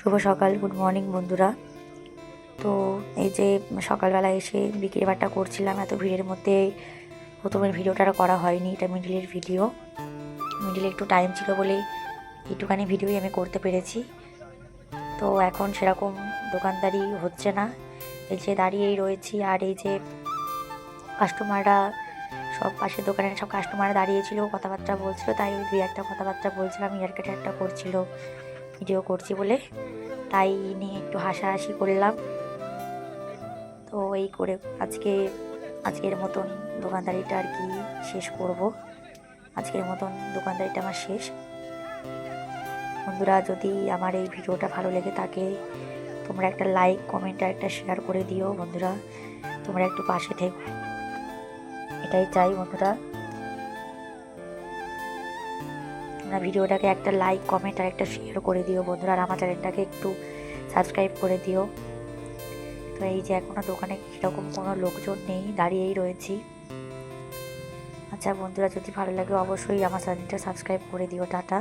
শুভ সকাল, good morning বন্ধুরা। তো এই যে সকালবেলা এসে বিকেল বারটা করছিলাম, এত ভিড়ের মধ্যে প্রথমের ভিডিওটা করা হয়নি। এটা মিডিলের ভিডিও, মিডিলে একটু টাইম ছিল বলে একটুখানি ভিডিওই আমি করতে পেরেছি। তো এখন সেরকম দোকানদারি হচ্ছে না, এই যে দাঁড়িয়েই রয়েছি। আর এই যে কাস্টমাররা সব পাশের দোকানের সব কাস্টমাররা দাঁড়িয়েছিল, কথাবার্তা বলছিল, তাই ওই দুই একটা কথাবার্তা বলছিলাম, ইয়ার্কি একটা করছিল ভিডিও করছি বলে, তাই নিয়ে একটু হাসাহাসি করলাম। তো এই করে আজকের মতন দোকানদারিটা আর কি শেষ করব। আজকের মতন দোকানদারিটা আমার শেষ। বন্ধুরা, যদি আমার এই ভিডিওটা ভালো লেগে থাকে তোমরা একটা লাইক, কমেন্ট আর একটা শেয়ার করে দিও। বন্ধুরা, তোমরা একটু পাশে থেকো, এটাই চাই। বন্ধুরা, তোমরা ভিডিওটাকে একটা লাইক, কমেন্ট আর একটা শেয়ার করে দিও। বন্ধুরা, আর আমার চ্যানেলটাকে একটু সাবস্ক্রাইব করে দিও। তো এই যে এখনও দোকানে সেরকম কোনো লোকজন নেই, দাঁড়িয়েই রয়েছি। আচ্ছা বন্ধুরা, যদি ভালো লাগে অবশ্যই আমার চ্যানেলটা সাবস্ক্রাইব করে দিও। টাটা।